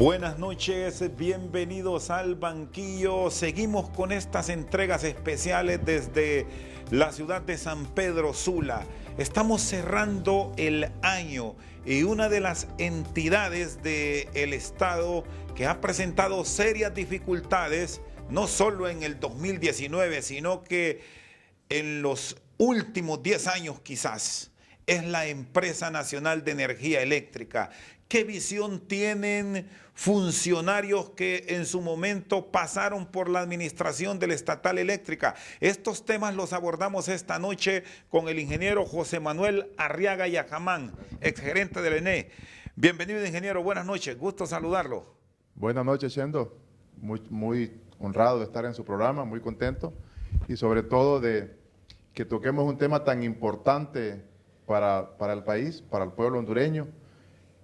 Buenas noches, bienvenidos al banquillo. Seguimos con estas entregas especiales desde la ciudad de San Pedro Sula. Estamos cerrando el año y una de las entidades del Estado que ha presentado serias dificultades, no solo en el 2019, sino que en los últimos 10 años quizás, es la Empresa Nacional de Energía Eléctrica. ¿Qué visión tienen funcionarios que en su momento pasaron por la administración de la Estatal Eléctrica? Estos temas los abordamos esta noche con el ingeniero José Manuel Arriaga Yajamán, exgerente del ENE. Bienvenido, ingeniero, buenas noches, gusto saludarlo. Buenas noches, Chendo. Muy honrado de estar en su programa, muy contento y sobre todo de que toquemos un tema tan importante para el país, para el pueblo hondureño.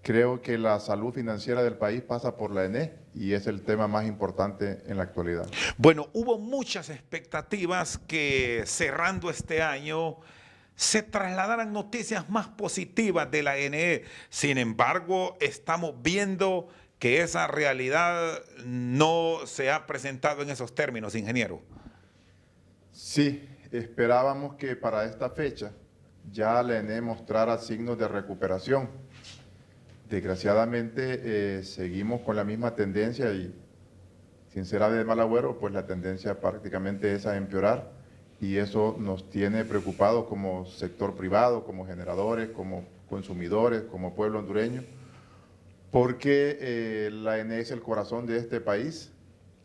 Creo que la salud financiera del país pasa por la ENE y es el tema más importante en la actualidad. Bueno, hubo muchas expectativas que cerrando este año se trasladaran noticias más positivas de la ENE. Sin embargo, estamos viendo que esa realidad no se ha presentado en esos términos, ingeniero. Sí, esperábamos que para esta fecha ya la ENE mostrara signos de recuperación. Desgraciadamente seguimos con la misma tendencia y sin ser ave de mal agüero, pues la tendencia prácticamente es a empeorar y eso nos tiene preocupados como sector privado, como generadores, como consumidores, como pueblo hondureño, porque la ENE es el corazón de este país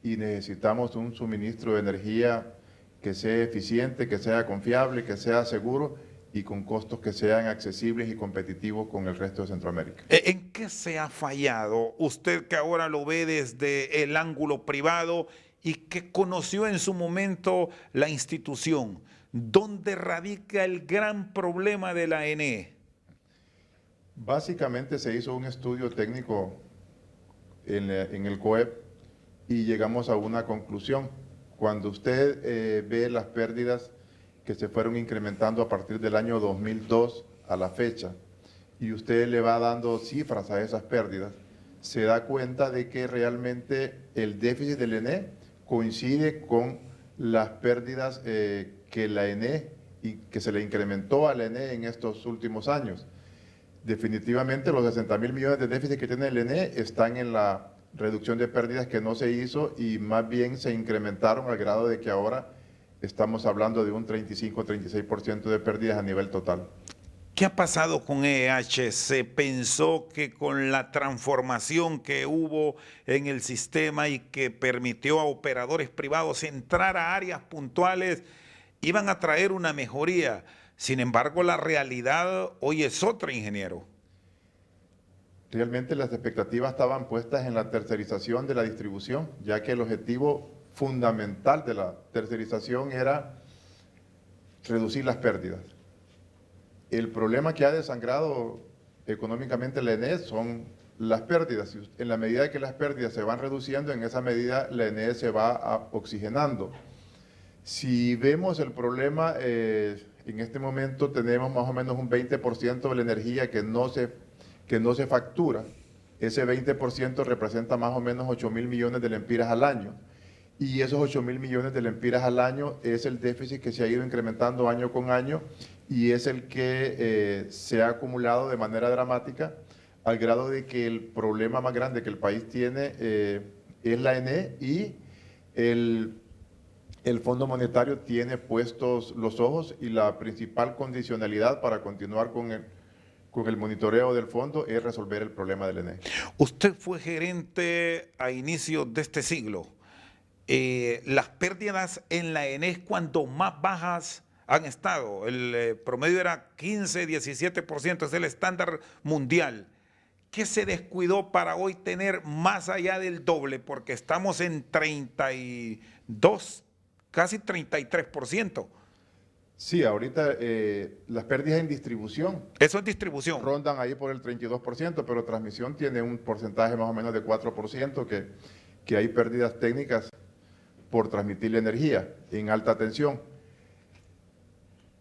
y necesitamos un suministro de energía que sea eficiente, que sea confiable, que sea seguro y con costos que sean accesibles y competitivos con el resto de Centroamérica. ¿En qué se ha fallado? Usted que ahora lo ve desde el ángulo privado y que conoció en su momento la institución, ¿dónde radica el gran problema de la ENE? Básicamente se hizo un estudio técnico en el COEP y llegamos a una conclusión. Cuando usted ve las pérdidas que se fueron incrementando a partir del año 2002 a la fecha, y usted le va dando cifras a esas pérdidas, se da cuenta de que realmente el déficit del ENE coincide con las pérdidas que la ENE y que se le incrementó a la ENE en estos últimos años. Definitivamente los 60.000 millones de déficit que tiene el ENE están en la reducción de pérdidas que no se hizo y más bien se incrementaron al grado de que ahora estamos hablando de un 35-36% de pérdidas a nivel total. ¿Qué ha pasado con EH? Se pensó que con la transformación que hubo en el sistema y que permitió a operadores privados entrar a áreas puntuales, iban a traer una mejoría. Sin embargo, la realidad hoy es otra, ingeniero. Realmente las expectativas estaban puestas en la tercerización de la distribución, ya que el objetivo fundamental de la tercerización era reducir las pérdidas. El problema que ha desangrado económicamente la ENE son las pérdidas. En la medida que las pérdidas se van reduciendo, en esa medida la ENE se va oxigenando. Si vemos el problema, en este momento tenemos más o menos un 20% de la energía que no se factura. Ese 20% representa más o menos 8.000 millones de lempiras al año. Y esos 8.000 millones de lempiras al año es el déficit que se ha ido incrementando año con año y es el que se ha acumulado de manera dramática al grado de que el problema más grande que el país tiene es la ENE y el Fondo Monetario tiene puestos los ojos y la principal condicionalidad para continuar con el monitoreo del fondo es resolver el problema del ENE. Usted fue gerente a inicios de este siglo. Las pérdidas en la ENE es cuando más bajas han estado. El promedio era 15-17%, es el estándar mundial. ¿Qué se descuidó para hoy tener más allá del doble? Porque estamos en 32, casi 33%. Sí, ahorita las pérdidas en distribución. Eso es distribución. Rondan ahí por el 32%, pero transmisión tiene un porcentaje más o menos de 4% que hay pérdidas técnicas por transmitir la energía en alta tensión.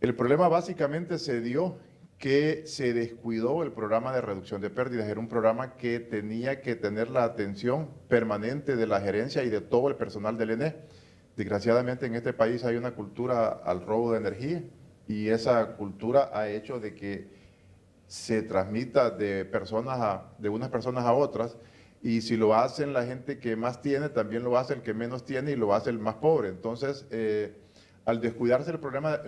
El problema básicamente se dio que se descuidó el programa de reducción de pérdidas. Era un programa que tenía que tener la atención permanente de la gerencia y de todo el personal del ENE. Desgraciadamente en este país hay una cultura al robo de energía y esa cultura ha hecho de que se transmita de unas personas a otras, y si lo hacen la gente que más tiene, también lo hace el que menos tiene y lo hace el más pobre. Entonces, al descuidarse el programa,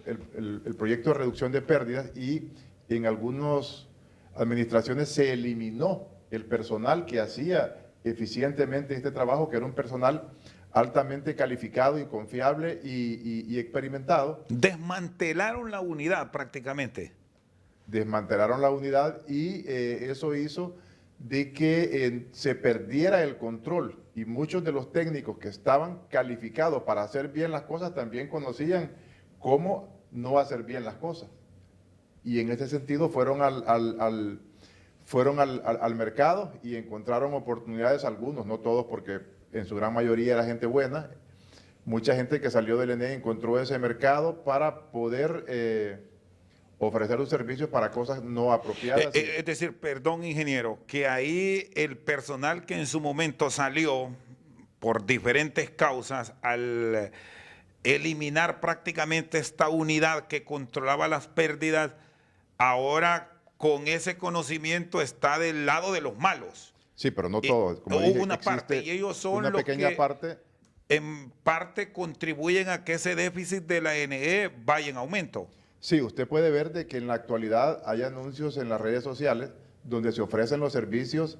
el proyecto de reducción de pérdidas, y en algunas administraciones se eliminó el personal que hacía eficientemente este trabajo, que era un personal altamente calificado y confiable y experimentado. Desmantelaron la unidad prácticamente. Desmantelaron la unidad y eso hizo de que se perdiera el control, y muchos de los técnicos que estaban calificados para hacer bien las cosas también conocían cómo no hacer bien las cosas. Y en ese sentido fueron al mercado y encontraron oportunidades, algunos, no todos, porque en su gran mayoría era gente buena. Mucha gente que salió del ENE encontró ese mercado para poder ofrecer un servicio para cosas no apropiadas. Es decir, perdón, ingeniero, que ahí el personal que en su momento salió por diferentes causas, al eliminar prácticamente esta unidad que controlaba las pérdidas, ahora con ese conocimiento está del lado de los malos. Sí, pero no todos. Como dije, una parte, y ellos son una los pequeña que parte, en parte contribuyen a que ese déficit de la NE vaya en aumento. Sí, usted puede ver de que en la actualidad hay anuncios en las redes sociales donde se ofrecen los servicios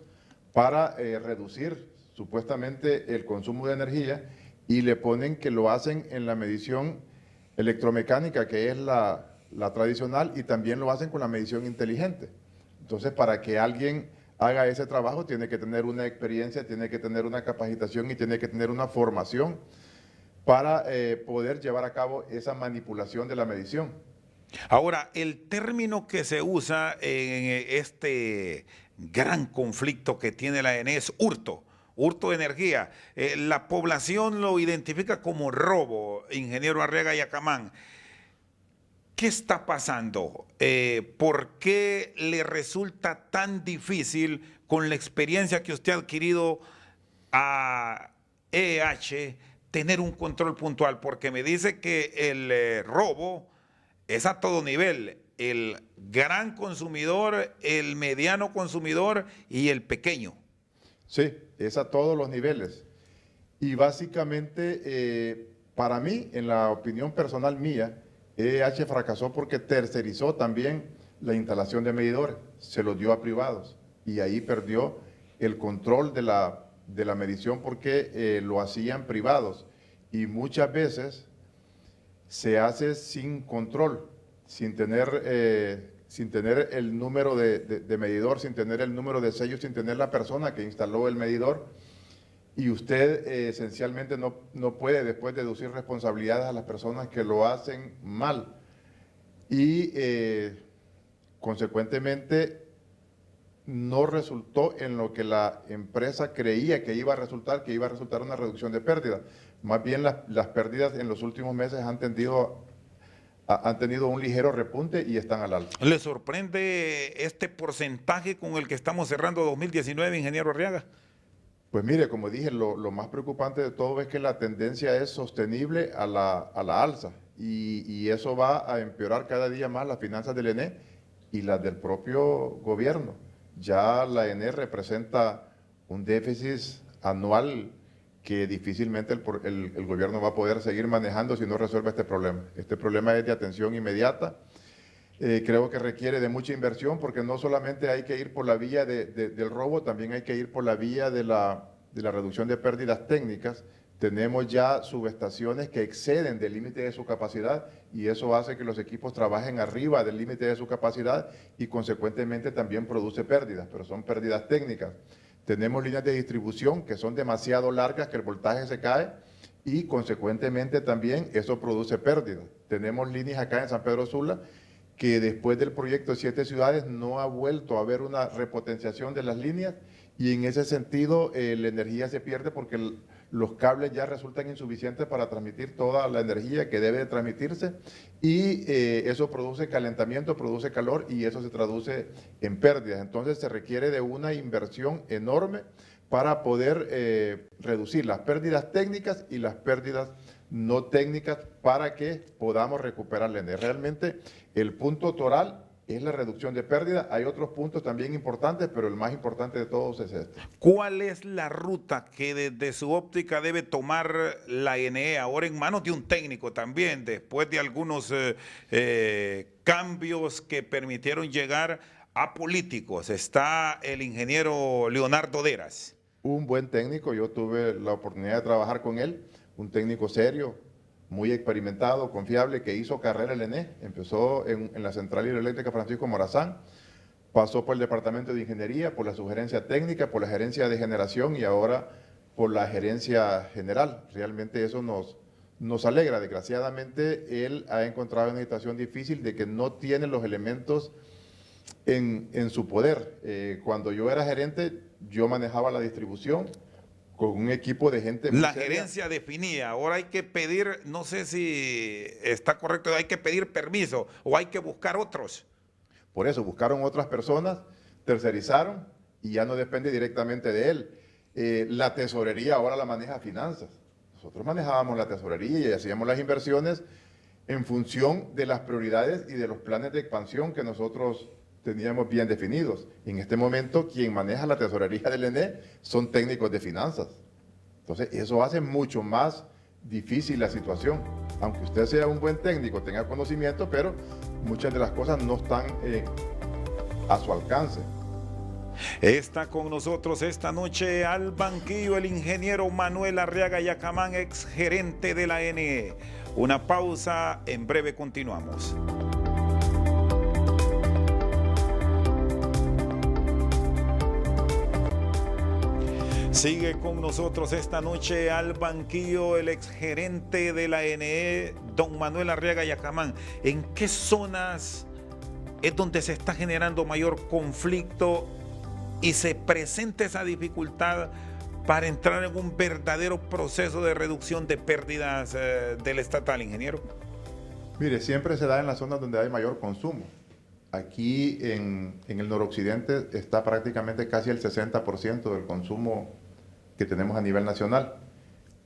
para reducir supuestamente el consumo de energía, y le ponen que lo hacen en la medición electromecánica, que es la tradicional, y también lo hacen con la medición inteligente. Entonces, para que alguien haga ese trabajo tiene que tener una experiencia, tiene que tener una capacitación y tiene que tener una formación para poder llevar a cabo esa manipulación de la medición. Ahora, el término que se usa en este gran conflicto que tiene la ENE es hurto de energía. La población lo identifica como robo, ingeniero Arriaga Yacamán. ¿Qué está pasando? ¿Por qué le resulta tan difícil, con la experiencia que usted ha adquirido a EH, tener un control puntual? Porque me dice que el robo es a todo nivel, el gran consumidor, el mediano consumidor y el pequeño. Sí, es a todos los niveles. Y básicamente, para mí, en la opinión personal mía, EH fracasó porque tercerizó también la instalación de medidores, se los dio a privados, y ahí perdió el control de la medición porque lo hacían privados, y muchas veces se hace sin control, sin tener el número de medidor, sin tener el número de sello, sin tener la persona que instaló el medidor, y usted esencialmente no puede después deducir responsabilidades a las personas que lo hacen mal, y consecuentemente no resultó en lo que la empresa creía que iba a resultar una reducción de pérdidas. Más bien las pérdidas en los últimos meses han tenido un ligero repunte y están al alza. ¿Le sorprende este porcentaje con el que estamos cerrando 2019, ingeniero Arriaga? Pues mire, como dije, lo más preocupante de todo es que la tendencia es sostenible a la alza, y eso va a empeorar cada día más las finanzas del ENE y las del propio gobierno. Ya la ENE representa un déficit anual que difícilmente el gobierno va a poder seguir manejando si no resuelve este problema. Este problema es de atención inmediata. Creo que requiere de mucha inversión, porque no solamente hay que ir por la vía del robo, también hay que ir por la vía de la reducción de pérdidas técnicas. Tenemos ya subestaciones que exceden del límite de su capacidad, y eso hace que los equipos trabajen arriba del límite de su capacidad y consecuentemente también produce pérdidas, pero son pérdidas técnicas. Tenemos líneas de distribución que son demasiado largas, que el voltaje se cae, y consecuentemente también eso produce pérdidas. Tenemos líneas acá en San Pedro Sula que después del proyecto de 7 ciudades no ha vuelto a haber una repotenciación de las líneas, y en ese sentido la energía se pierde porque los cables ya resultan insuficientes para transmitir toda la energía que debe de transmitirse y eso produce calentamiento, produce calor y eso se traduce en pérdidas. Entonces se requiere de una inversión enorme para poder reducir las pérdidas técnicas y las pérdidas no técnicas para que podamos recuperar la energía. Realmente el punto toral es la reducción de pérdidas. Hay otros puntos también importantes, pero el más importante de todos es este. ¿Cuál es la ruta que desde su óptica debe tomar la ENE ahora en manos de un técnico también, después de algunos cambios que permitieron llegar a políticos? Está el ingeniero Leonardo Deras. Un buen técnico, yo tuve la oportunidad de trabajar con él, un técnico serio, muy experimentado, confiable, que hizo carrera en el ENE, empezó en la Central Hidroeléctrica Francisco Morazán, pasó por el Departamento de Ingeniería, por la sugerencia técnica, por la gerencia de generación y ahora por la gerencia general. Realmente eso nos alegra. Desgraciadamente, él ha encontrado una situación difícil de que no tiene los elementos en su poder. Cuando yo era gerente, yo manejaba la distribución con un equipo de gente muy La seria. gerencia definía, ahora hay que pedir, no sé si está correcto, hay que pedir permiso o hay que buscar otros. Por eso buscaron otras personas, tercerizaron y ya no depende directamente de él. La tesorería ahora la maneja finanzas. Nosotros manejábamos la tesorería y hacíamos las inversiones en función de las prioridades y de los planes de expansión que nosotros teníamos bien definidos. En este momento, quien maneja la tesorería del ENE son técnicos de finanzas. Entonces, eso hace mucho más difícil la situación. Aunque usted sea un buen técnico, tenga conocimiento, pero muchas de las cosas no están a su alcance. Está con nosotros esta noche al banquillo el ingeniero Manuel Arriaga Yacamán, ex gerente de la ENE. Una pausa, en breve continuamos. Sigue con nosotros esta noche al banquillo el exgerente de la ENE, don Manuel Arriaga Yacamán. ¿En qué zonas es donde se está generando mayor conflicto y se presenta esa dificultad para entrar en un verdadero proceso de reducción de pérdidas del estatal, ingeniero? Mire, siempre se da en las zonas donde hay mayor consumo. Aquí en el noroccidente está prácticamente casi el 60% del consumo que tenemos a nivel nacional.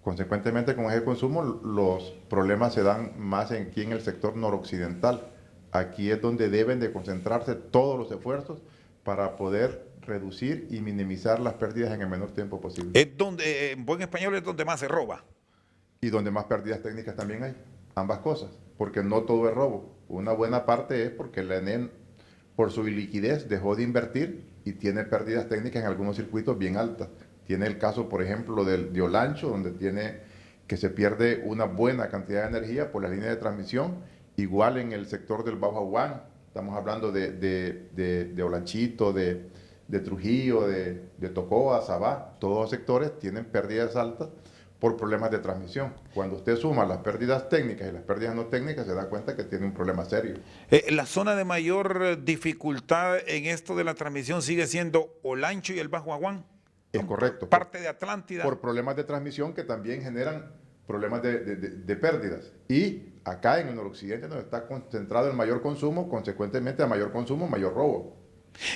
Consecuentemente, con ese consumo, los problemas se dan más aquí en el sector noroccidental. Aquí es donde deben de concentrarse todos los esfuerzos para poder reducir y minimizar las pérdidas en el menor tiempo posible. Es donde, en buen español, es donde más se roba. Y donde más pérdidas técnicas también hay. Ambas cosas, porque no todo es robo. Una buena parte es porque la ENE, por su iliquidez, dejó de invertir y tiene pérdidas técnicas en algunos circuitos bien altas. Tiene el caso, por ejemplo, de Olancho, donde que se pierde una buena cantidad de energía por la línea de transmisión. Igual en el sector del Bajo Aguán, estamos hablando de Olanchito, de Trujillo, de Tocoa, Sabá. Todos los sectores tienen pérdidas altas por problemas de transmisión. Cuando usted suma las pérdidas técnicas y las pérdidas no técnicas, se da cuenta que tiene un problema serio. La zona de mayor dificultad en esto de la transmisión sigue siendo Olancho y el Bajo Aguán. Es correcto. Parte de Atlántida. Por problemas de transmisión que también generan problemas de pérdidas. Y acá en el noroccidente, donde está concentrado el mayor consumo, consecuentemente a mayor consumo, mayor robo.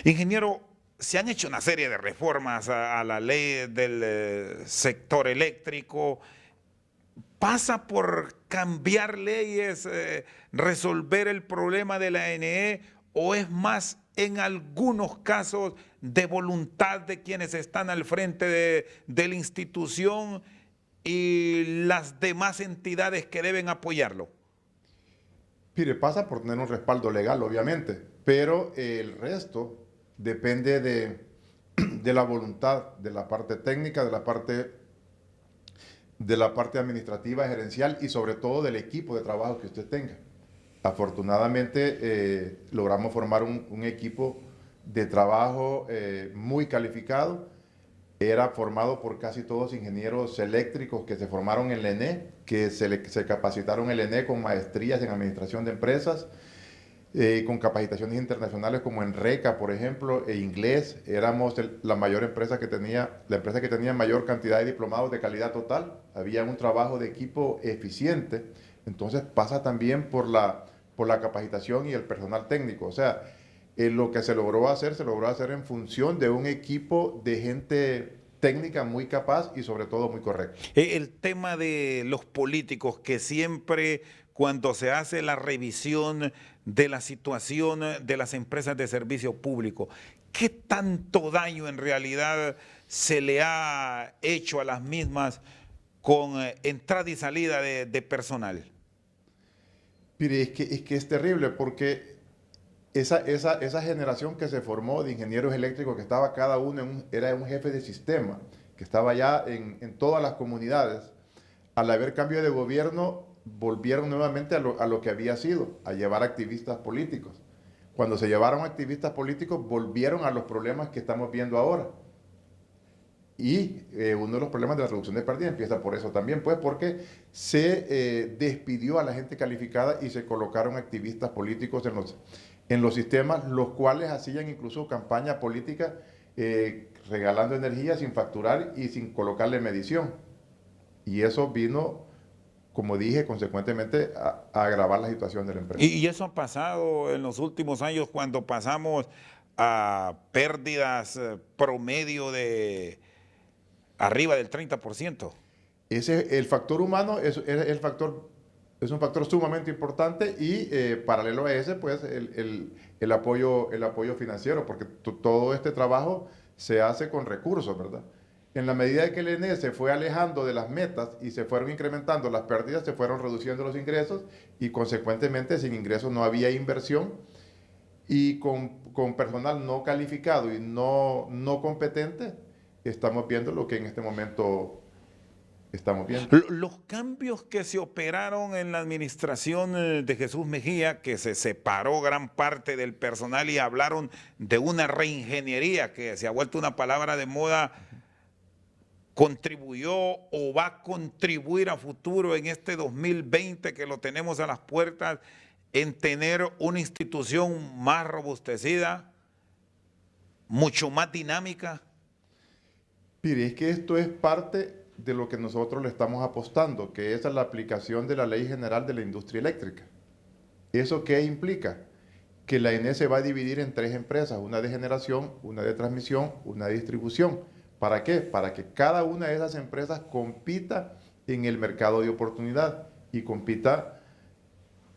Ingeniero, se han hecho una serie de reformas a la ley del sector eléctrico. ¿Pasa por cambiar leyes, resolver el problema de la ENE, o es más en algunos casos de voluntad de quienes están al frente de la institución y las demás entidades que deben apoyarlo? Mire, pasa por tener un respaldo legal, obviamente, pero el resto depende de la voluntad de la parte técnica, de la parte administrativa, gerencial y sobre todo del equipo de trabajo que usted tenga. Afortunadamente logramos formar un equipo de trabajo muy calificado. Era formado por casi todos ingenieros eléctricos que se formaron en la ENE, que se capacitaron en la ENE con maestrías en administración de empresas. con capacitaciones internacionales como en RECA, por ejemplo, e inglés. Éramos la mayor empresa que tenía, la empresa que tenía mayor cantidad de diplomados de calidad total. Había un trabajo de equipo eficiente. Entonces pasa también por la capacitación y el personal técnico. O sea, lo que se logró hacer en función de un equipo de gente técnica muy capaz y sobre todo muy correcta. El tema de los políticos que siempre cuando se hace la revisión de la situación de las empresas de servicio público, ¿qué tanto daño en realidad se le ha hecho a las mismas con entrada y salida de personal? Mire, es que es terrible porque esa generación que se formó de ingenieros eléctricos, que estaba cada uno, era un jefe de sistema, que estaba ya en todas las comunidades, al haber cambio de gobierno, volvieron nuevamente a lo que había sido, a llevar activistas políticos. Cuando se llevaron activistas políticos, volvieron a los problemas que estamos viendo ahora. Y uno de los problemas de la reducción de pérdidas empieza por eso también, pues porque se despidió a la gente calificada y se colocaron activistas políticos en los sistemas, los cuales hacían incluso campaña política regalando energía sin facturar y sin colocarle medición. Y eso vino, como dije, consecuentemente a agravar la situación de la empresa. Y eso ha pasado en los últimos años cuando pasamos a pérdidas promedio de arriba del 30%. El factor humano es un factor sumamente importante y paralelo a ese, pues el apoyo financiero, porque todo este trabajo se hace con recursos, ¿verdad? En la medida de que el ENE se fue alejando de las metas y se fueron incrementando las pérdidas, se fueron reduciendo los ingresos y consecuentemente sin ingresos no había inversión y con personal no calificado y no competente, estamos viendo lo que en este momento estamos viendo. Los cambios que se operaron en la administración de Jesús Mejía, que se separó gran parte del personal y hablaron de una reingeniería que se ha vuelto una palabra de moda, ¿contribuyó o va a contribuir a futuro en este 2020 que lo tenemos a las puertas en tener una institución más robustecida, mucho más dinámica? Mire, es que esto es parte de lo que nosotros le estamos apostando, que es a la aplicación de la Ley General de la Industria Eléctrica. ¿Eso qué implica? Que la ENE se va a dividir en 3 empresas, una de generación, una de transmisión, una de distribución. ¿Para qué? Para que cada una de esas empresas compita en el mercado de oportunidad y compita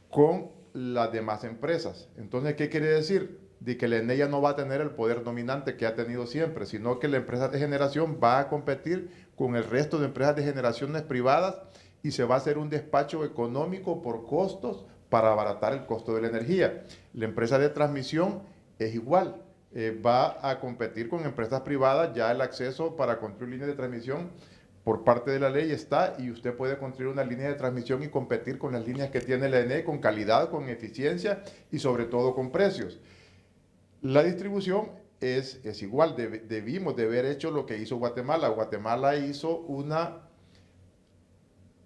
con las demás empresas. Entonces, ¿qué quiere decir? De que la ENE ya no va a tener el poder dominante que ha tenido siempre, sino que la empresa de generación va a competir con el resto de empresas de generaciones privadas y se va a hacer un despacho económico por costos para abaratar el costo de la energía. La empresa de transmisión es igual. Va a competir con empresas privadas, ya el acceso para construir líneas de transmisión por parte de la ley está y usted puede construir una línea de transmisión y competir con las líneas que tiene la ENE con calidad, con eficiencia y sobre todo con precios. La distribución es igual, debimos de haber hecho lo que hizo Guatemala. Guatemala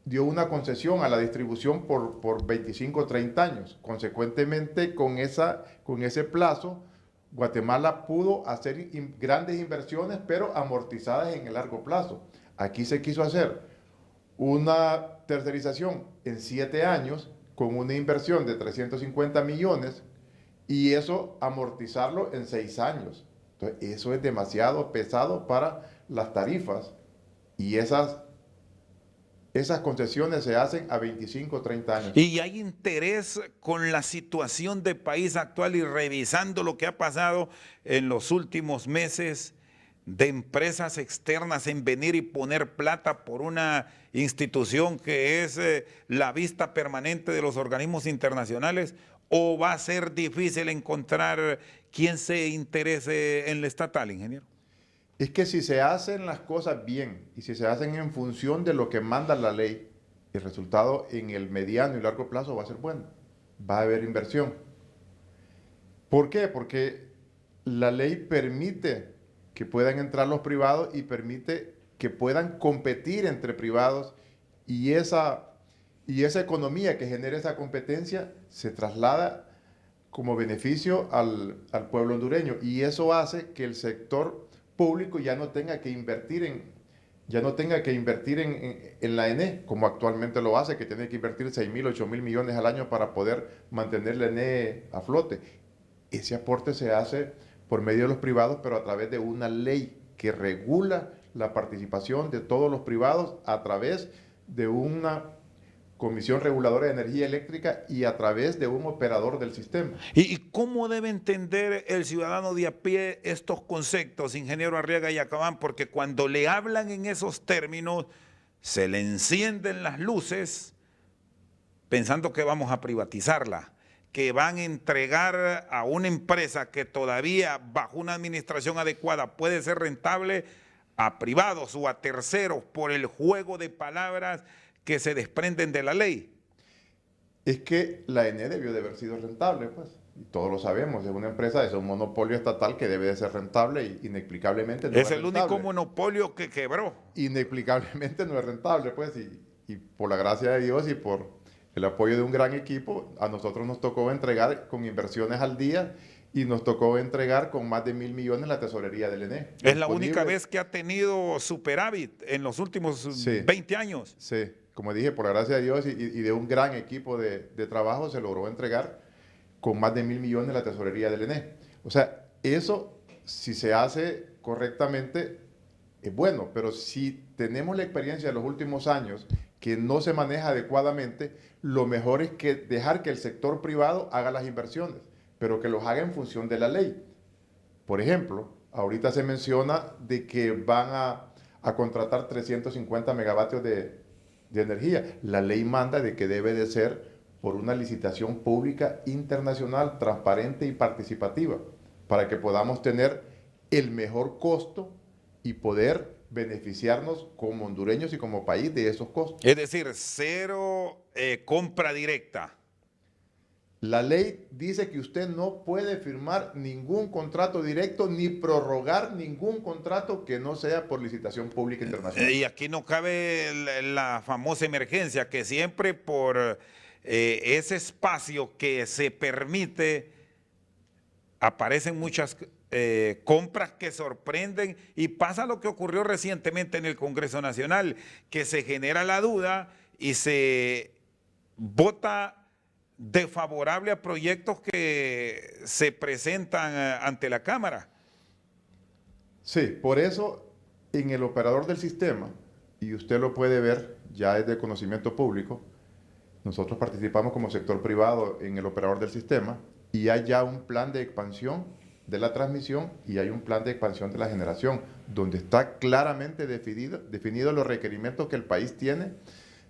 dio una concesión a la distribución por 25 o 30 años. Consecuentemente, con ese plazo, Guatemala pudo hacer grandes inversiones, pero amortizadas en el largo plazo. Aquí se quiso hacer una tercerización en 7 años con una inversión de 350 millones y eso amortizarlo en 6 años. Entonces, eso es demasiado pesado para las tarifas y esas concesiones se hacen a 25 o 30 años. Y hay interés con la situación del país actual y revisando lo que ha pasado en los últimos meses de empresas externas en venir y poner plata por una institución que es la vista permanente de los organismos internacionales, o va a ser difícil encontrar quien se interese en la estatal, ingeniero? Es que si se hacen las cosas bien y si se hacen en función de lo que manda la ley, el resultado en el mediano y largo plazo va a ser bueno. Va a haber inversión. ¿Por qué? Porque la ley permite que puedan entrar los privados y permite que puedan competir entre privados y esa economía que genera esa competencia se traslada como beneficio al pueblo hondureño. Y eso hace que el sector público ya no tenga que invertir en la ENE, como actualmente lo hace, que tiene que invertir 6.000, 8.000 millones al año para poder mantener la ENE a flote. Ese aporte se hace por medio de los privados, pero a través de una ley que regula la participación de todos los privados a través de una Comisión Reguladora de Energía Eléctrica y a través de un operador del sistema. ¿Y cómo debe entender el ciudadano de a pie estos conceptos, ingeniero Arriaga y Acabán? Porque cuando le hablan en esos términos, se le encienden las luces pensando que vamos a privatizarla, que van a entregar a una empresa que todavía bajo una administración adecuada puede ser rentable a privados o a terceros por el juego de palabras que se desprenden de la ley. Es que la ENE debió de haber sido rentable, pues, y todos lo sabemos, es una empresa, es un monopolio estatal que debe de ser rentable y inexplicablemente no es rentable. Es el único monopolio que quebró. Inexplicablemente no es rentable, pues, y por la gracia de Dios y por el apoyo de un gran equipo, a nosotros nos tocó entregar con inversiones al día y nos tocó entregar con más de 1.000 millones la tesorería del ENE. Es la única vez que ha tenido superávit en los últimos 20 años. Sí, como dije, por la gracia de Dios y de un gran equipo de trabajo se logró entregar con más de 1.000 millones la tesorería del ENE. O sea, eso si se hace correctamente es bueno, pero si tenemos la experiencia de los últimos años que no se maneja adecuadamente, lo mejor es que dejar que el sector privado haga las inversiones, pero que los haga en función de la ley. Por ejemplo, ahorita se menciona de que van a contratar 350 megavatios de energía. La ley manda de que debe de ser por una licitación pública internacional, transparente y participativa, para que podamos tener el mejor costo y poder beneficiarnos como hondureños y como país de esos costos. Es decir, cero compra directa. La ley dice que usted no puede firmar ningún contrato directo ni prorrogar ningún contrato que no sea por licitación pública internacional. Y aquí no cabe la famosa emergencia, que siempre por ese espacio que se permite aparecen muchas compras que sorprenden y pasa lo que ocurrió recientemente en el Congreso Nacional, que se genera la duda y se vota desfavorable a proyectos que se presentan ante la Cámara. Sí, por eso en el operador del sistema, y usted lo puede ver, ya es de conocimiento público, nosotros participamos como sector privado en el operador del sistema y hay ya un plan de expansión de la transmisión y hay un plan de expansión de la generación, donde está claramente definido los requerimientos que el país tiene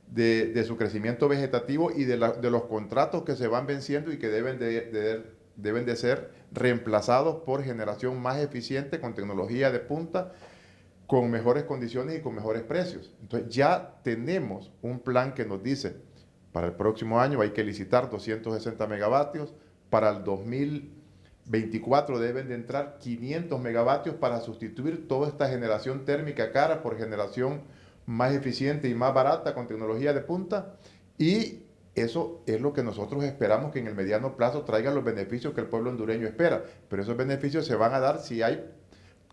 de su crecimiento vegetativo y de los contratos que se van venciendo y que deben de ser reemplazados por generación más eficiente, con tecnología de punta, con mejores condiciones y con mejores precios. Entonces ya tenemos un plan que nos dice, para el próximo año hay que licitar 260 megavatios, para el 2024 deben de entrar 500 megavatios para sustituir toda esta generación térmica cara por generación más eficiente y más barata con tecnología de punta, y eso es lo que nosotros esperamos que en el mediano plazo traiga los beneficios que el pueblo hondureño espera, pero esos beneficios se van a dar si hay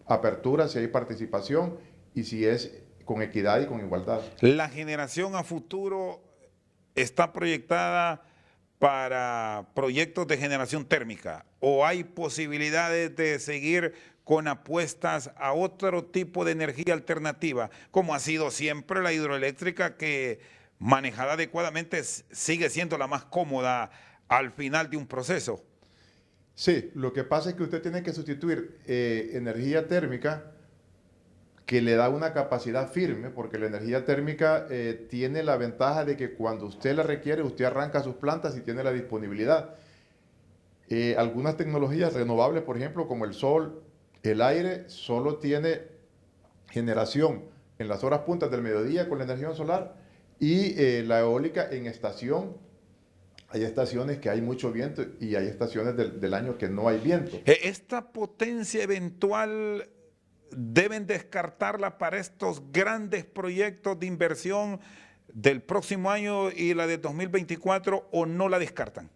apertura, si hay participación y si es con equidad y con igualdad. La generación a futuro está proyectada para proyectos de generación térmica, o hay posibilidades de seguir con apuestas a otro tipo de energía alternativa, como ha sido siempre la hidroeléctrica, que manejada adecuadamente sigue siendo la más cómoda al final de un proceso. Sí, lo que pasa es que usted tiene que sustituir energía térmica que le da una capacidad firme, porque la energía térmica tiene la ventaja de que cuando usted la requiere, usted arranca sus plantas y tiene la disponibilidad. Algunas tecnologías renovables, por ejemplo, como el sol, el aire, solo tiene generación en las horas puntas del mediodía con la energía solar, y la eólica en estación. Hay estaciones que hay mucho viento y hay estaciones del año que no hay viento. Esta potencia eventual deben descartarla para estos grandes proyectos de inversión del próximo año y la de 2024, ¿o no la descartan?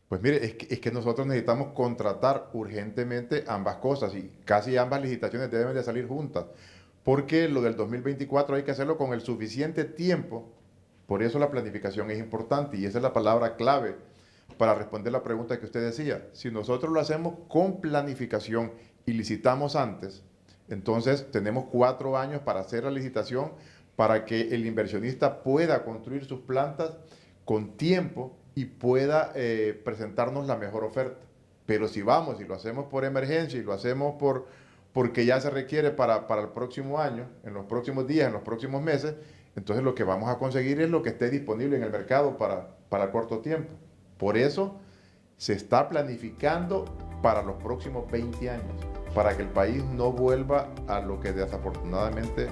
Pues mire, es que nosotros necesitamos contratar urgentemente ambas cosas y casi ambas licitaciones deben de salir juntas, porque lo del 2024 hay que hacerlo con el suficiente tiempo, por eso la planificación es importante y esa es la palabra clave para responder la pregunta que usted decía. Si nosotros lo hacemos con planificación y licitamos antes, entonces tenemos 4 años para hacer la licitación para que el inversionista pueda construir sus plantas con tiempo y pueda presentarnos la mejor oferta. Pero si vamos y lo hacemos por emergencia y lo hacemos porque ya se requiere para el próximo año, en los próximos días, en los próximos meses, entonces lo que vamos a conseguir es lo que esté disponible en el mercado para corto tiempo. Por eso se está planificando para los próximos 20 años, para que el país no vuelva a lo que desafortunadamente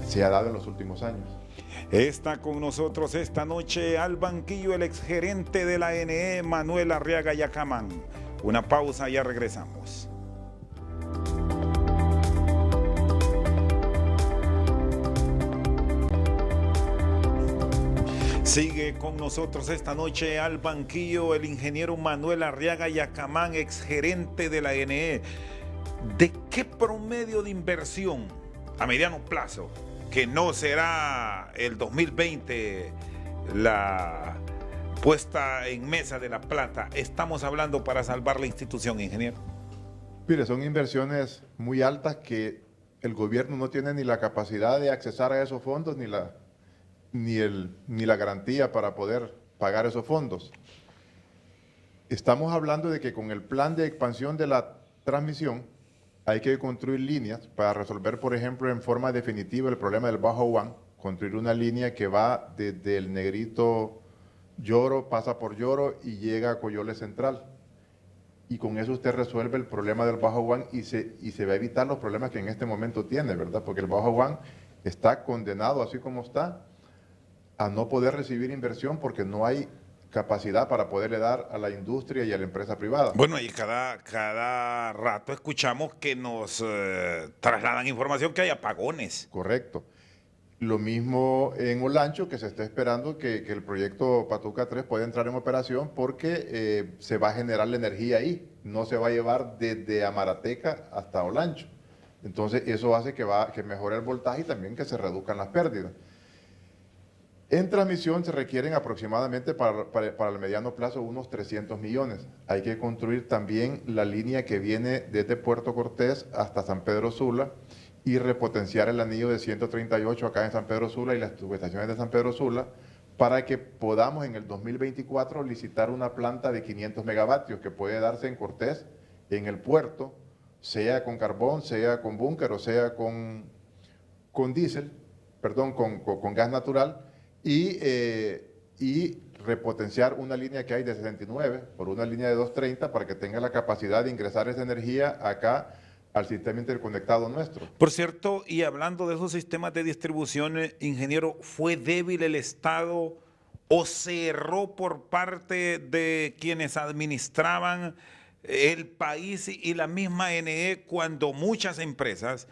se ha dado en los últimos años. Está con nosotros esta noche al banquillo el exgerente de la NE, Manuel Arriaga Yacamán. Una pausa, ya regresamos. Sigue con nosotros esta noche al banquillo el ingeniero Manuel Arriaga Yacamán, exgerente de la NE. ¿De qué promedio de inversión a mediano plazo, que no será el 2020 la puesta en mesa de la plata, estamos hablando para salvar la institución, ingeniero? Mire, son inversiones muy altas que el gobierno no tiene ni la capacidad de accesar a esos fondos ni la garantía para poder pagar esos fondos. Estamos hablando de que con el plan de expansión de la transmisión hay que construir líneas para resolver, por ejemplo, en forma definitiva el problema del Bajo Aguán, construir una línea que va desde el Negrito Lloro, pasa por Lloro y llega a Coyole Central. Y con eso usted resuelve el problema del Bajo Aguán y se va a evitar los problemas que en este momento tiene, ¿verdad? Porque el Bajo Aguán está condenado, así como está, a no poder recibir inversión porque no hay capacidad para poderle dar a la industria y a la empresa privada. Bueno, y cada rato escuchamos que nos trasladan información que hay apagones. Correcto. Lo mismo en Olancho, que se está esperando que el proyecto Patuca 3 pueda entrar en operación porque se va a generar la energía ahí, no se va a llevar desde Amarateca hasta Olancho. Entonces eso hace que mejore el voltaje y también que se reduzcan las pérdidas. En transmisión se requieren aproximadamente para el mediano plazo unos 300 millones. Hay que construir también la línea que viene desde Puerto Cortés hasta San Pedro Sula y repotenciar el anillo de 138 acá en San Pedro Sula y las subestaciones de San Pedro Sula para que podamos en el 2024 licitar una planta de 500 megavatios que puede darse en Cortés, en el puerto, sea con carbón, sea con búnker o sea con diésel, perdón, con gas natural, y repotenciar una línea que hay de 69 por una línea de 230 para que tenga la capacidad de ingresar esa energía acá al sistema interconectado nuestro. Por cierto, y hablando de esos sistemas de distribución, ingeniero, ¿fue débil el Estado o se erró por parte de quienes administraban el país y la misma NE cuando muchas empresas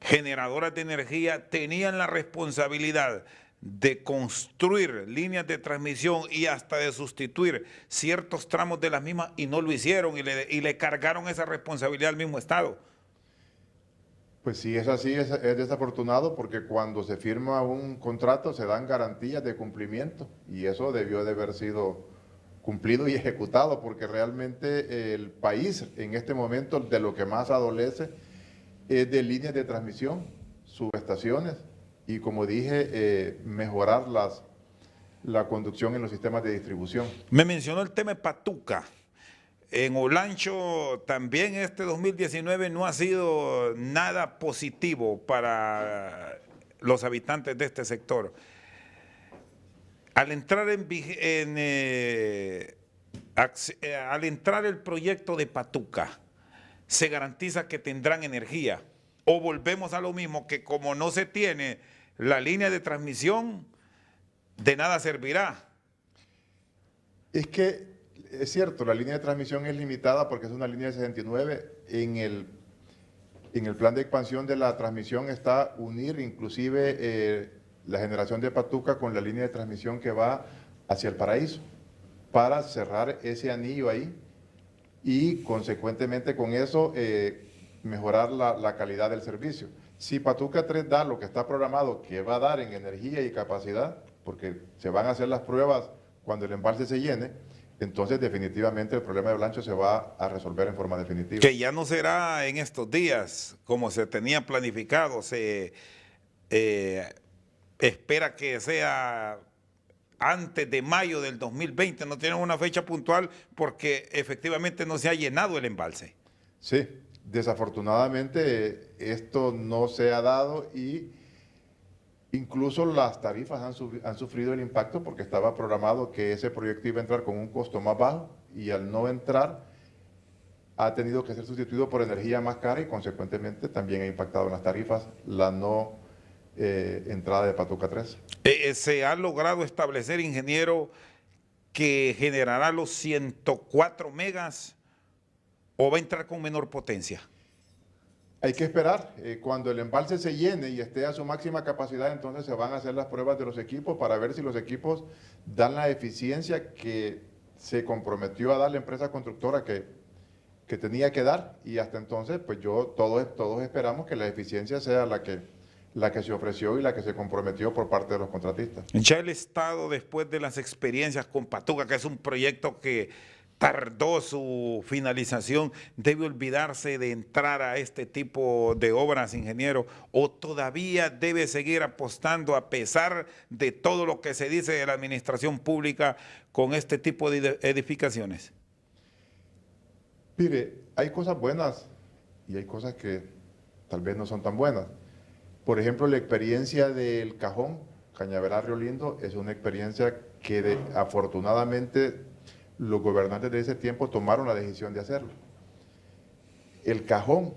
generadoras de energía tenían la responsabilidad de construir líneas de transmisión y hasta de sustituir ciertos tramos de las mismas y no lo hicieron y le cargaron esa responsabilidad al mismo Estado? Pues sí, es así, es desafortunado porque cuando se firma un contrato se dan garantías de cumplimiento y eso debió de haber sido cumplido y ejecutado porque realmente el país en este momento de lo que más adolece es de líneas de transmisión, subestaciones, y como dije, mejorar la conducción en los sistemas de distribución. Me mencionó el tema de Patuca. En Olancho también este 2019 no ha sido nada positivo para los habitantes de este sector. Al entrar al entrar el proyecto de Patuca, ¿se garantiza que tendrán energía? ¿O volvemos a lo mismo, que como no se tiene la línea de transmisión, de nada servirá? Es que es cierto, la línea de transmisión es limitada porque es una línea de 69. En el plan de expansión de la transmisión está unir inclusive la generación de Patuca con la línea de transmisión que va hacia el Paraíso. para cerrar ese anillo ahí y consecuentemente con eso mejorar la calidad del servicio. Si Patuca 3 da lo que está programado que va a dar en energía y capacidad, porque se van a hacer las pruebas cuando el embalse se llene, entonces definitivamente el problema de Blancho se va a resolver en forma definitiva. Que ya no será en estos días como se tenía planificado, se espera que sea antes de mayo del 2020, no tienen una fecha puntual porque efectivamente no se ha llenado el embalse. Sí, desafortunadamente esto no se ha dado y incluso las tarifas han sufrido el impacto porque estaba programado que ese proyecto iba a entrar con un costo más bajo y al no entrar ha tenido que ser sustituido por energía más cara y consecuentemente también ha impactado en las tarifas la no entrada de Patuca 3. ¿Se ha logrado establecer, ingeniero, que generará los 104 megas o va a entrar con menor potencia? Hay que esperar, cuando el embalse se llene y esté a su máxima capacidad, entonces se van a hacer las pruebas de los equipos para ver si los equipos dan la eficiencia que se comprometió a dar la empresa constructora que tenía que dar, y hasta entonces pues todos esperamos que la eficiencia sea la que se ofreció y la que se comprometió por parte de los contratistas. Ya el Estado, después de las experiencias con Patuca, que es un proyecto que tardó su finalización, ¿debe olvidarse de entrar a este tipo de obras, ingeniero? ¿O todavía debe seguir apostando, a pesar de todo lo que se dice de la administración pública, con este tipo de edificaciones? Mire, hay cosas buenas y hay cosas que tal vez no son tan buenas. Por ejemplo, la experiencia del Cajón, Cañaveral Río Lindo, es una experiencia que afortunadamente los gobernantes de ese tiempo tomaron la decisión de hacerlo. El Cajón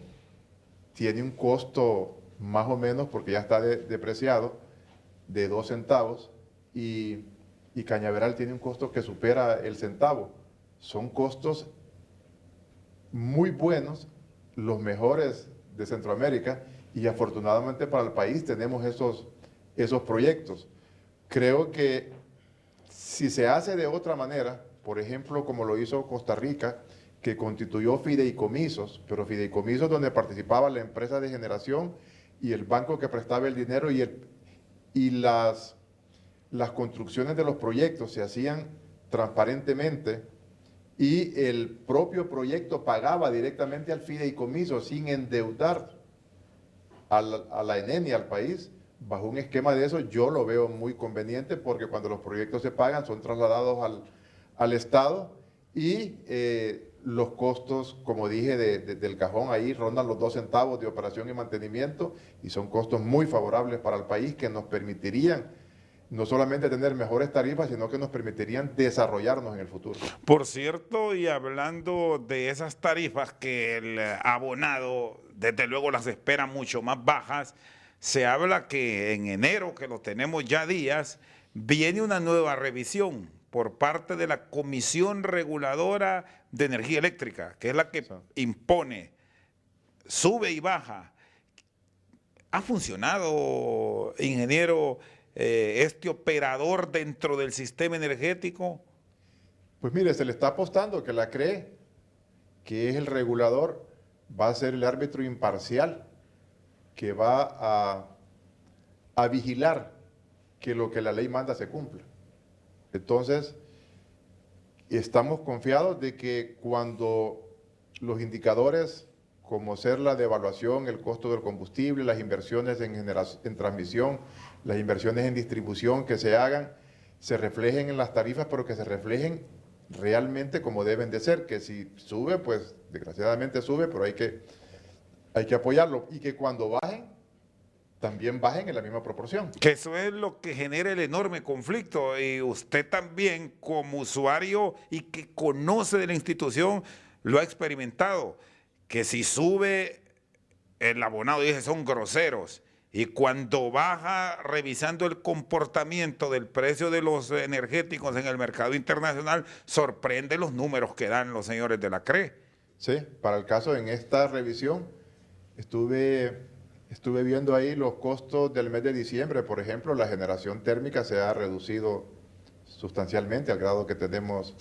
tiene un costo más o menos, porque ya está depreciado, de 2 centavos y Cañaveral tiene un costo que supera el centavo. Son costos muy buenos, los mejores de Centroamérica, y afortunadamente para el país tenemos esos proyectos. Creo que si se hace de otra manera, por ejemplo, como lo hizo Costa Rica, que constituyó fideicomisos, pero fideicomisos donde participaba la empresa de generación y el banco que prestaba el dinero, y las construcciones de los proyectos se hacían transparentemente y el propio proyecto pagaba directamente al fideicomiso sin endeudar a la ENENI, al país. Bajo un esquema de eso yo lo veo muy conveniente, porque cuando los proyectos se pagan son trasladados al Estado y los costos, como dije, del Cajón ahí rondan los 2 centavos de operación y mantenimiento, y son costos muy favorables para el país que nos permitirían no solamente tener mejores tarifas, sino que nos permitirían desarrollarnos en el futuro. Por cierto, y hablando de esas tarifas que el abonado desde luego las espera mucho más bajas, se habla que en enero, que lo tenemos ya días, viene una nueva revisión por parte de la Comisión Reguladora de Energía Eléctrica, que es la que impone, sube y baja. ¿Ha funcionado, ingeniero, este operador dentro del sistema energético? Pues mire, se le está apostando que la CRE, que es el regulador, va a ser el árbitro imparcial que va a vigilar que lo que la ley manda se cumpla. Entonces, estamos confiados de que cuando los indicadores, como ser la devaluación, el costo del combustible, las inversiones en transmisión, las inversiones en distribución que se hagan, se reflejen en las tarifas, pero que se reflejen realmente como deben de ser, que si sube, pues desgraciadamente sube, pero hay que apoyarlo, y que cuando bajen, también bajen en la misma proporción. Que eso es lo que genera el enorme conflicto, y usted también como usuario y que conoce de la institución lo ha experimentado, que si sube el abonado dice son groseros, y cuando baja, revisando el comportamiento del precio de los energéticos en el mercado internacional, sorprende los números que dan los señores de la CRE. Sí, para el caso en esta revisión, estuve viendo ahí los costos del mes de diciembre. Por ejemplo, la generación térmica se ha reducido sustancialmente, al grado que tenemos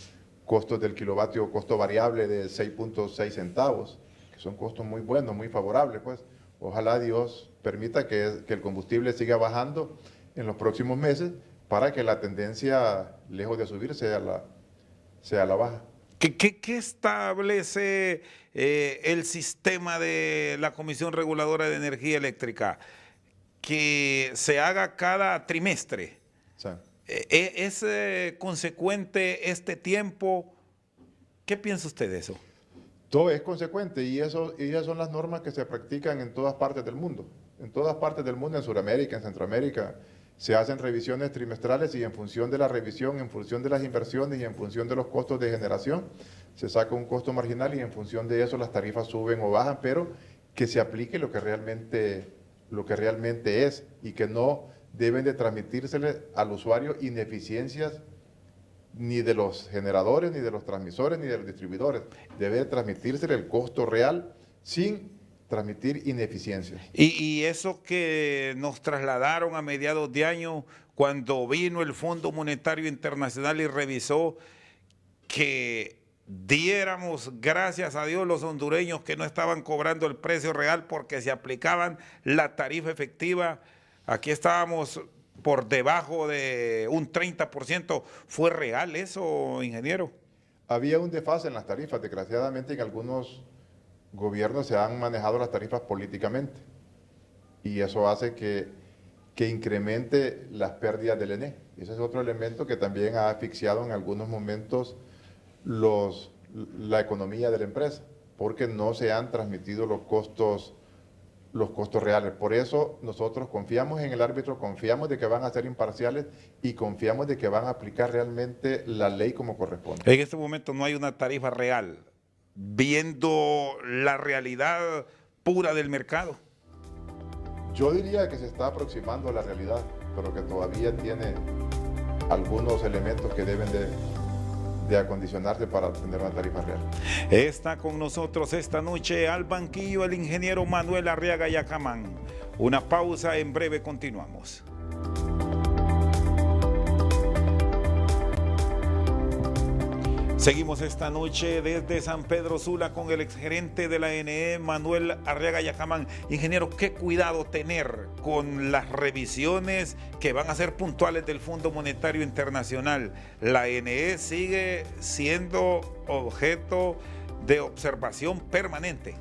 costos del kilovatio, costo variable de 6.6 centavos, que son costos muy buenos, muy favorables, pues. Ojalá Dios permita que el combustible siga bajando en los próximos meses para que la tendencia, lejos de subir, sea la baja. ¿Qué establece el sistema de la Comisión Reguladora de Energía Eléctrica? Que se haga cada trimestre. Sí. ¿Es consecuente este tiempo? ¿Qué piensa usted de eso? Todo es consecuente y esas son las normas que se practican en todas partes del mundo. En todas partes del mundo, en Sudamérica, en Centroamérica, se hacen revisiones trimestrales y en función de la revisión, en función de las inversiones y en función de los costos de generación, se saca un costo marginal y en función de eso las tarifas suben o bajan, pero que se aplique lo que realmente es y que no deben de transmitírsele al usuario ineficiencias ni de los generadores, ni de los transmisores, ni de los distribuidores. Debe transmitírsele el costo real sin transmitir ineficiencias. Y eso que nos trasladaron a mediados de año, cuando vino el Fondo Monetario Internacional y revisó que diéramos, gracias a Dios, los hondureños que no estaban cobrando el precio real porque se aplicaban la tarifa efectiva. Aquí estábamos por debajo de un 30%. ¿Fue real eso, ingeniero? Había un desfase en las tarifas. Desgraciadamente, en algunos gobiernos se han manejado las tarifas políticamente y eso hace que incremente las pérdidas del ENE. Ese es otro elemento que también ha asfixiado en algunos momentos la economía de la empresa, porque no se han transmitido los costos reales. Por eso nosotros confiamos en el árbitro, confiamos de que van a ser imparciales y confiamos de que van a aplicar realmente la ley como corresponde. En este momento no hay una tarifa real, viendo la realidad pura del mercado. Yo diría que se está aproximando a la realidad, pero que todavía tiene algunos elementos que deben de acondicionarse para tener una tarifa real. Está con nosotros esta noche al banquillo el ingeniero Manuel Arriaga Yacamán. Una pausa, en breve continuamos. Seguimos esta noche desde San Pedro Sula con el exgerente de la ENE, Manuel Arriaga Yacamán. Ingeniero, ¿qué cuidado tener con las revisiones que van a ser puntuales del Fondo Monetario Internacional? La ENE sigue siendo objeto de observación permanente.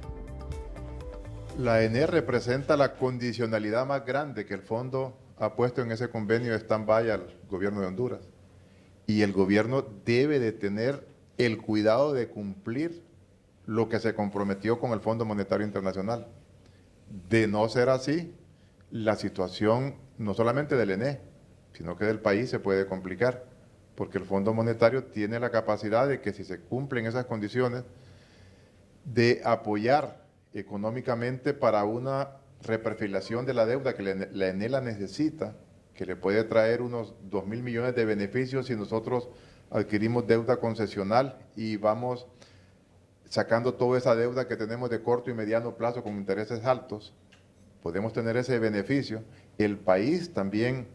La ENE representa la condicionalidad más grande que el fondo ha puesto en ese convenio de stand-by al gobierno de Honduras. Y el gobierno debe de tener el cuidado de cumplir lo que se comprometió con el Fondo Monetario Internacional. De no ser así, la situación no solamente del ENE, sino que del país se puede complicar, porque el Fondo Monetario tiene la capacidad de que si se cumplen esas condiciones, de apoyar económicamente para una reperfilación de la deuda que la ENE la necesita, que le puede traer unos 2.000 millones de beneficios si nosotros adquirimos deuda concesional y vamos sacando toda esa deuda que tenemos de corto y mediano plazo con intereses altos, podemos tener ese beneficio. El país también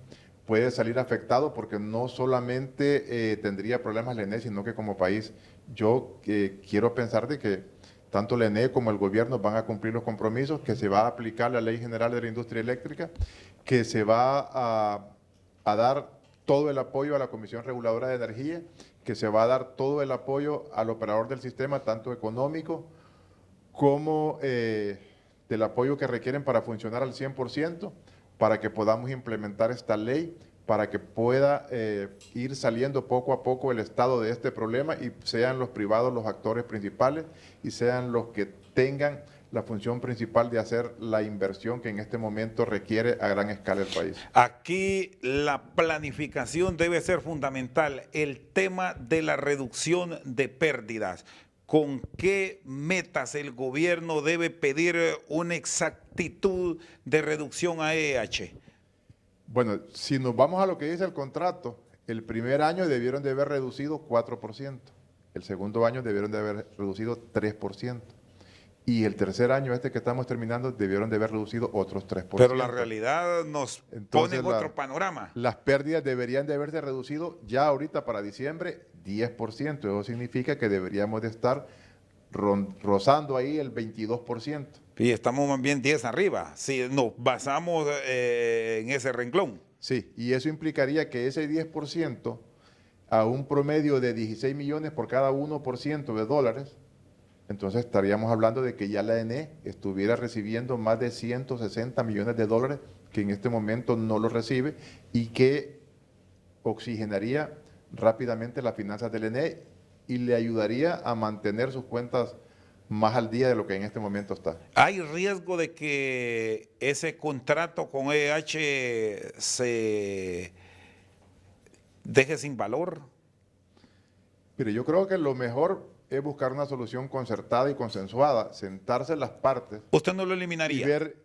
puede salir afectado porque no solamente tendría problemas la ENE, sino que como país yo quiero pensar de que tanto la ENE como el gobierno van a cumplir los compromisos, que se va a aplicar la Ley General de la Industria Eléctrica, que se va a dar todo el apoyo a la Comisión Reguladora de Energía, que se va a dar todo el apoyo al operador del sistema, tanto económico como del apoyo que requieren para funcionar al 100%, para que podamos implementar esta ley, para que pueda ir saliendo poco a poco el estado de este problema y sean los privados los actores principales y sean los que tengan la función principal de hacer la inversión que en este momento requiere a gran escala el país. Aquí la planificación debe ser fundamental, el tema de la reducción de pérdidas. ¿Con qué metas el gobierno debe pedir una exactitud de reducción a EH? Bueno, si nos vamos a lo que dice el contrato, el primer año debieron de haber reducido 4%, el segundo año debieron de haber reducido 3%. y el tercer año este que estamos terminando debieron de haber reducido otros 3%. Pero la realidad nos pone en otro panorama. Las pérdidas deberían de haberse reducido ya ahorita para diciembre 10%. Eso significa que deberíamos de estar rozando ahí el 22%. Y estamos más bien 10 arriba, si nos basamos en ese renglón. Sí, y eso implicaría que ese 10% a un promedio de 16 millones por cada 1% de dólares, entonces estaríamos hablando de que ya la ENE estuviera recibiendo más de 160 millones de dólares que en este momento no lo recibe y que oxigenaría rápidamente las finanzas del ENE y le ayudaría a mantener sus cuentas más al día de lo que en este momento está. ¿Hay riesgo de que ese contrato con EH se deje sin valor? Mire, yo creo que lo mejor es buscar una solución concertada y consensuada, sentarse las partes. ¿Usted no lo eliminaría? Y ver,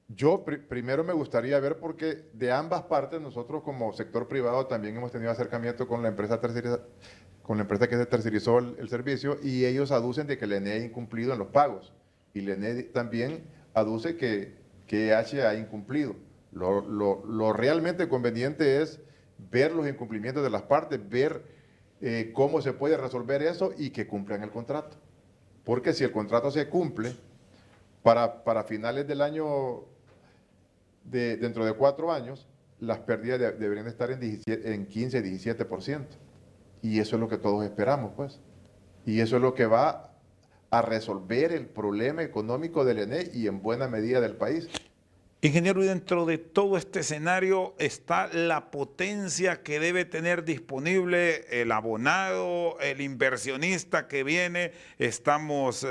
yo primero me gustaría ver, porque de ambas partes nosotros como sector privado también hemos tenido acercamiento con la empresa que se tercerizó el servicio, y ellos aducen de que el ENE ha incumplido en los pagos. Y el ENE también aduce que EH ha incumplido. Lo realmente conveniente es ver los incumplimientos de las partes, ver cómo se puede resolver eso y que cumplan el contrato. Porque si el contrato se cumple, para finales del año, dentro de 4 años, las pérdidas deberían estar en 15, 17%. Y eso es lo que todos esperamos, pues. Y eso es lo que va a resolver el problema económico del ENE y en buena medida del país. Ingeniero, y dentro de todo este escenario está la potencia que debe tener disponible el abonado, el inversionista que viene. Estamos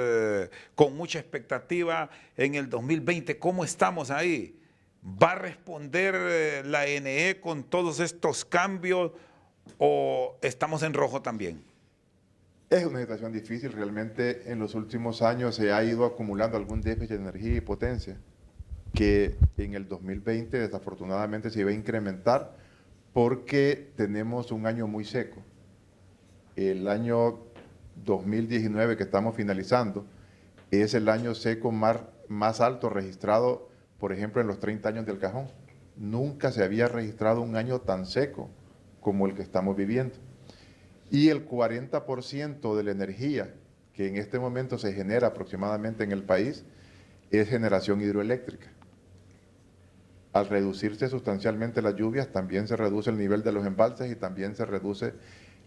con mucha expectativa en el 2020. ¿Cómo estamos ahí? ¿Va a responder la ENE con todos estos cambios o estamos en rojo también? Es una situación difícil. Realmente en los últimos años se ha ido acumulando algún déficit de energía y potencia, que en el 2020 desafortunadamente se iba a incrementar porque tenemos un año muy seco. El año 2019 que estamos finalizando es el año seco más alto registrado, por ejemplo, en los 30 años del Cajón. Nunca se había registrado un año tan seco como el que estamos viviendo. Y el 40% de la energía que en este momento se genera aproximadamente en el país es generación hidroeléctrica. Al reducirse sustancialmente las lluvias, también se reduce el nivel de los embalses y también se reduce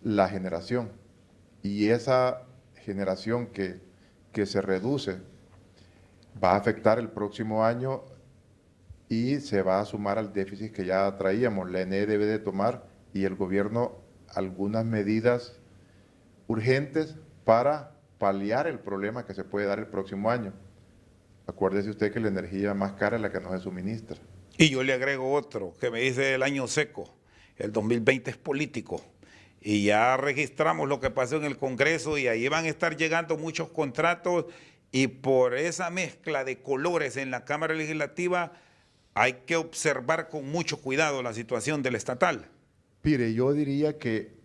la generación. Y esa generación que se reduce va a afectar el próximo año y se va a sumar al déficit que ya traíamos. La ENE debe de tomar, y el gobierno, algunas medidas urgentes para paliar el problema que se puede dar el próximo año. Acuérdese usted que la energía más cara es la que no se suministra. Y yo le agrego otro que me dice el año seco. El 2020 es político. Y ya registramos lo que pasó en el Congreso y ahí van a estar llegando muchos contratos, y por esa mezcla de colores en la Cámara Legislativa hay que observar con mucho cuidado la situación del estatal. Mire, yo diría que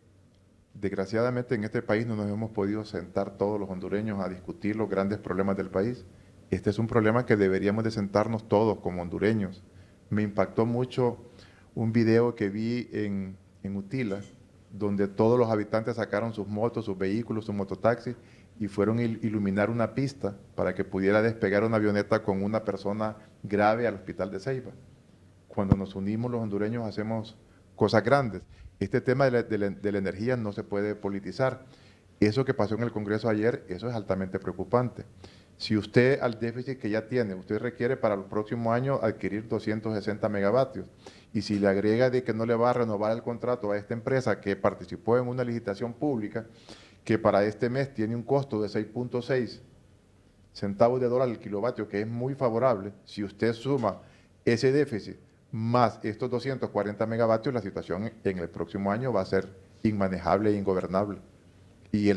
desgraciadamente en este país no nos hemos podido sentar todos los hondureños a discutir los grandes problemas del país. Este es un problema que deberíamos de sentarnos todos como hondureños. Me impactó mucho un video que vi en Utila, donde todos los habitantes sacaron sus motos, sus vehículos, sus mototaxis y fueron a iluminar una pista para que pudiera despegar una avioneta con una persona grave al hospital de Ceiba. Cuando nos unimos los hondureños hacemos cosas grandes. Este tema de la energía no se puede politizar. Eso que pasó en el Congreso ayer, eso es altamente preocupante. Si usted al déficit que ya tiene, usted requiere para el próximo año adquirir 260 megavatios, y si le agrega de que no le va a renovar el contrato a esta empresa que participó en una licitación pública, que para este mes tiene un costo de 6.6 centavos de dólar el kilovatio, que es muy favorable, si usted suma ese déficit más estos 240 megavatios, la situación en el próximo año va a ser inmanejable e ingobernable. Y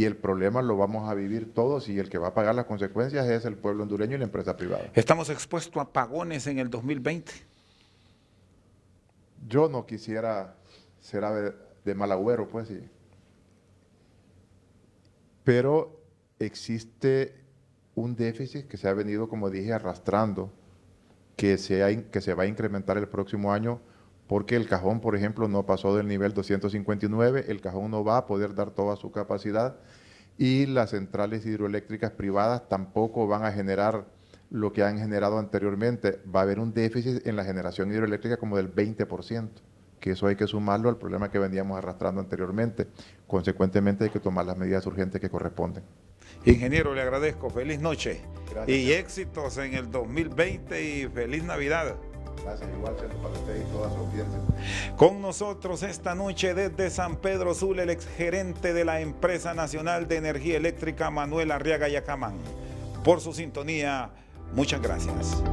el problema lo vamos a vivir todos, y el que va a pagar las consecuencias es el pueblo hondureño y la empresa privada. ¿Estamos expuestos a apagones en el 2020? Yo no quisiera ser de mal agüero, pues sí. Pero existe un déficit que se ha venido, como dije, arrastrando, que se va a incrementar el próximo año, porque el cajón, por ejemplo, no pasó del nivel 259, el cajón no va a poder dar toda su capacidad y las centrales hidroeléctricas privadas tampoco van a generar lo que han generado anteriormente. Va a haber un déficit en la generación hidroeléctrica como del 20%, que eso hay que sumarlo al problema que veníamos arrastrando anteriormente. Consecuentemente hay que tomar las medidas urgentes que corresponden. Ingeniero, le agradezco. Feliz noche. Gracias. Y éxitos en el 2020 y feliz Navidad. Gracias, igual para usted y toda su audiencia. Con nosotros esta noche desde San Pedro Sula, el exgerente de la Empresa Nacional de Energía Eléctrica, Manuel Arriaga Yacamán. Por su sintonía, muchas gracias.